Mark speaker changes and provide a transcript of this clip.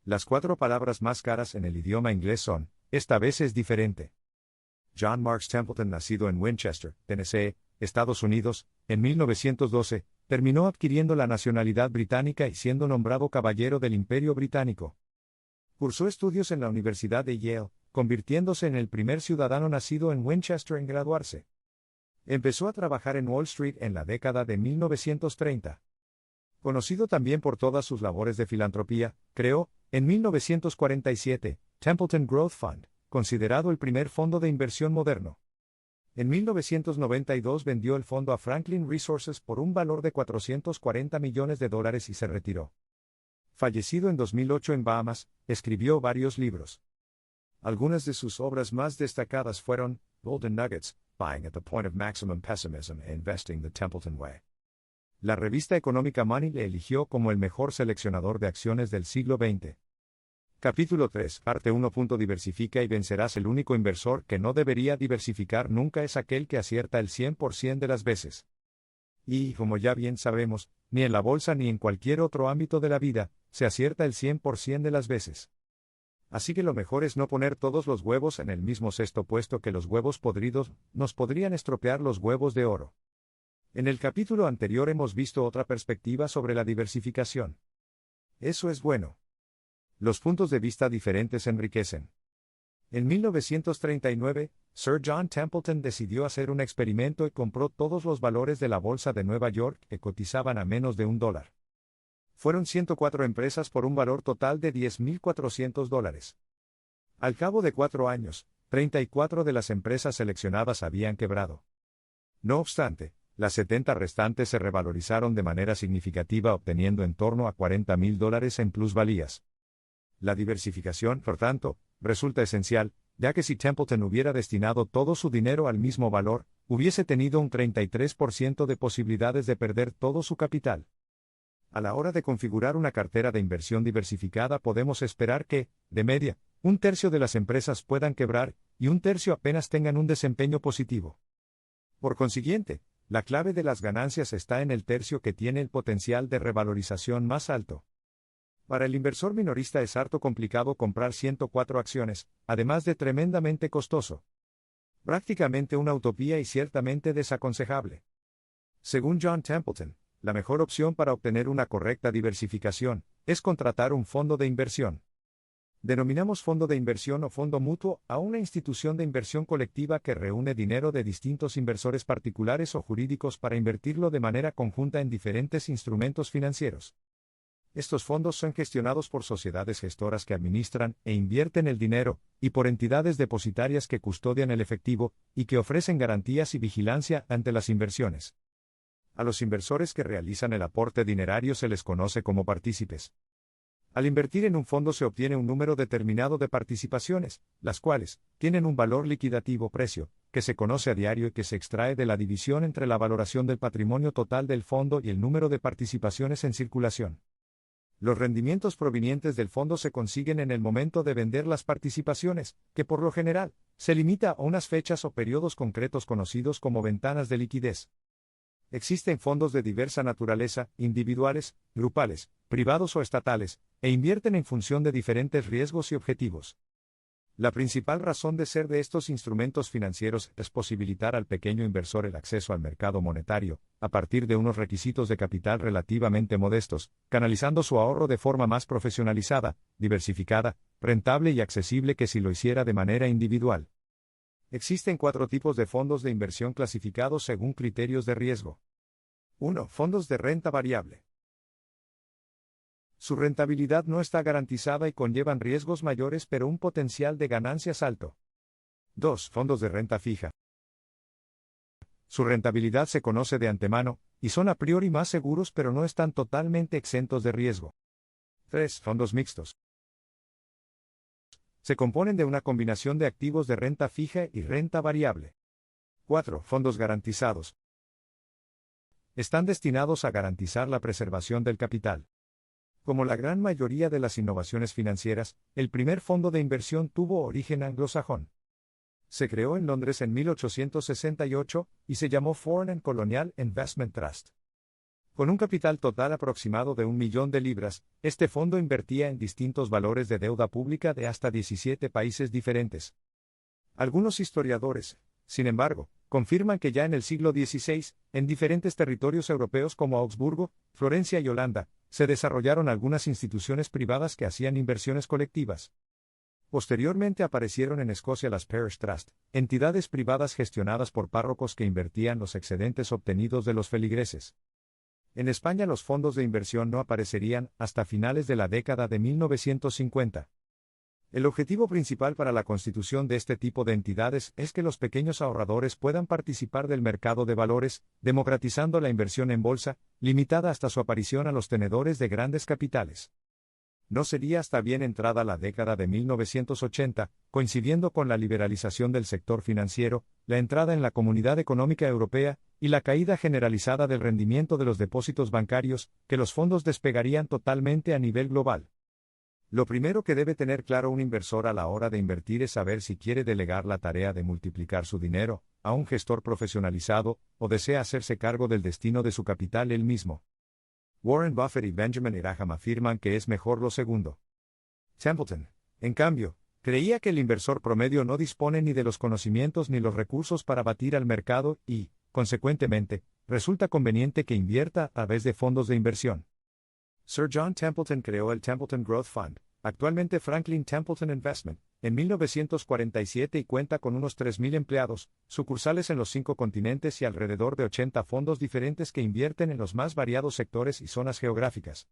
Speaker 1: Las 4 palabras más caras en el idioma inglés son, esta vez es diferente. John Marks Templeton, nacido en Winchester, Tennessee, Estados Unidos, en 1912, terminó adquiriendo la nacionalidad británica y siendo nombrado Caballero del Imperio Británico. Cursó estudios en la Universidad de Yale, convirtiéndose en el primer ciudadano nacido en Winchester en graduarse. Empezó a trabajar en Wall Street en la década de 1930. Conocido también por todas sus labores de filantropía, creó, en 1947, Templeton Growth Fund, considerado el primer fondo de inversión moderno. En 1992 vendió el fondo a Franklin Resources por un valor de $440 millones y se retiró. Fallecido en 2008 en Bahamas, escribió varios libros. Algunas de sus obras más destacadas fueron Golden Nuggets, Buying at the Point of Maximum Pessimism e Investing the Templeton Way. La revista económica Money le eligió como el mejor seleccionador de acciones del siglo XX. Capítulo 3, parte 1. Diversifica y vencerás. El único inversor que no debería diversificar nunca es aquel que acierta el 100% de las veces. Y, como ya bien sabemos, ni en la bolsa ni en cualquier otro ámbito de la vida, se acierta el 100% de las veces. Así que lo mejor es no poner todos los huevos en el mismo cesto, puesto que los huevos podridos nos podrían estropear los huevos de oro. En el capítulo anterior hemos visto otra perspectiva sobre la diversificación. Eso es bueno. Los puntos de vista diferentes enriquecen. En 1939, Sir John Templeton decidió hacer un experimento y compró todos los valores de la bolsa de Nueva York que cotizaban a menos de $1. Fueron 104 empresas por un valor total de $10,400. Al cabo de 4 años, 34 de las empresas seleccionadas habían quebrado. No obstante, las 70 restantes se revalorizaron de manera significativa, obteniendo en torno a $40,000 en plusvalías. La diversificación, por tanto, resulta esencial, ya que si Templeton hubiera destinado todo su dinero al mismo valor, hubiese tenido un 33% de posibilidades de perder todo su capital. A la hora de configurar una cartera de inversión diversificada podemos esperar que, de media, 1/3 de las empresas puedan quebrar, y 1/3 apenas tengan un desempeño positivo. Por consiguiente, la clave de las ganancias está en el tercio que tiene el potencial de revalorización más alto. Para el inversor minorista es harto complicado comprar 104 acciones, además de tremendamente costoso. Prácticamente una utopía y ciertamente desaconsejable. Según John Templeton, la mejor opción para obtener una correcta diversificación es contratar un fondo de inversión. Denominamos fondo de inversión o fondo mutuo a una institución de inversión colectiva que reúne dinero de distintos inversores particulares o jurídicos para invertirlo de manera conjunta en diferentes instrumentos financieros. Estos fondos son gestionados por sociedades gestoras que administran e invierten el dinero, y por entidades depositarias que custodian el efectivo, y que ofrecen garantías y vigilancia ante las inversiones. A los inversores que realizan el aporte dinerario se les conoce como partícipes. Al invertir en un fondo se obtiene un número determinado de participaciones, las cuales tienen un valor liquidativo precio, que se conoce a diario y que se extrae de la división entre la valoración del patrimonio total del fondo y el número de participaciones en circulación. Los rendimientos provenientes del fondo se consiguen en el momento de vender las participaciones, que por lo general, se limita a unas fechas o periodos concretos conocidos como ventanas de liquidez. Existen fondos de diversa naturaleza, individuales, grupales, privados o estatales, e invierten en función de diferentes riesgos y objetivos. La principal razón de ser de estos instrumentos financieros es posibilitar al pequeño inversor el acceso al mercado monetario, a partir de unos requisitos de capital relativamente modestos, canalizando su ahorro de forma más profesionalizada, diversificada, rentable y accesible que si lo hiciera de manera individual. Existen 4 tipos de fondos de inversión clasificados según criterios de riesgo. 1. Fondos de renta variable. Su rentabilidad no está garantizada y conllevan riesgos mayores pero un potencial de ganancias alto. 2. Fondos de renta fija. Su rentabilidad se conoce de antemano, y son a priori más seguros pero no están totalmente exentos de riesgo. 3. Fondos mixtos. Se componen de una combinación de activos de renta fija y renta variable. 4. Fondos garantizados. Están destinados a garantizar la preservación del capital. Como la gran mayoría de las innovaciones financieras, el primer fondo de inversión tuvo origen anglosajón. Se creó en Londres en 1868, y se llamó Foreign and Colonial Investment Trust. Con un capital total aproximado de 1 millón de libras, este fondo invertía en distintos valores de deuda pública de hasta 17 países diferentes. Algunos historiadores, sin embargo, confirman que ya en el siglo XVI, en diferentes territorios europeos como Augsburgo, Florencia y Holanda, se desarrollaron algunas instituciones privadas que hacían inversiones colectivas. Posteriormente aparecieron en Escocia las Parish Trust, entidades privadas gestionadas por párrocos que invertían los excedentes obtenidos de los feligreses. En España los fondos de inversión no aparecerían hasta finales de la década de 1950. El objetivo principal para la constitución de este tipo de entidades es que los pequeños ahorradores puedan participar del mercado de valores, democratizando la inversión en bolsa, limitada hasta su aparición a los tenedores de grandes capitales. No sería hasta bien entrada la década de 1980, coincidiendo con la liberalización del sector financiero, la entrada en la Comunidad Económica Europea, y la caída generalizada del rendimiento de los depósitos bancarios, que los fondos despegarían totalmente a nivel global. Lo primero que debe tener claro un inversor a la hora de invertir es saber si quiere delegar la tarea de multiplicar su dinero a un gestor profesionalizado, o desea hacerse cargo del destino de su capital él mismo. Warren Buffett y Benjamin Graham afirman que es mejor lo segundo. Templeton, en cambio, creía que el inversor promedio no dispone ni de los conocimientos ni los recursos para batir al mercado y, consecuentemente, resulta conveniente que invierta a través de fondos de inversión. Sir John Templeton creó el Templeton Growth Fund, actualmente Franklin Templeton Investment, en 1947 y cuenta con unos 3.000 empleados, sucursales en los 5 continentes y alrededor de 80 fondos diferentes que invierten en los más variados sectores y zonas geográficas.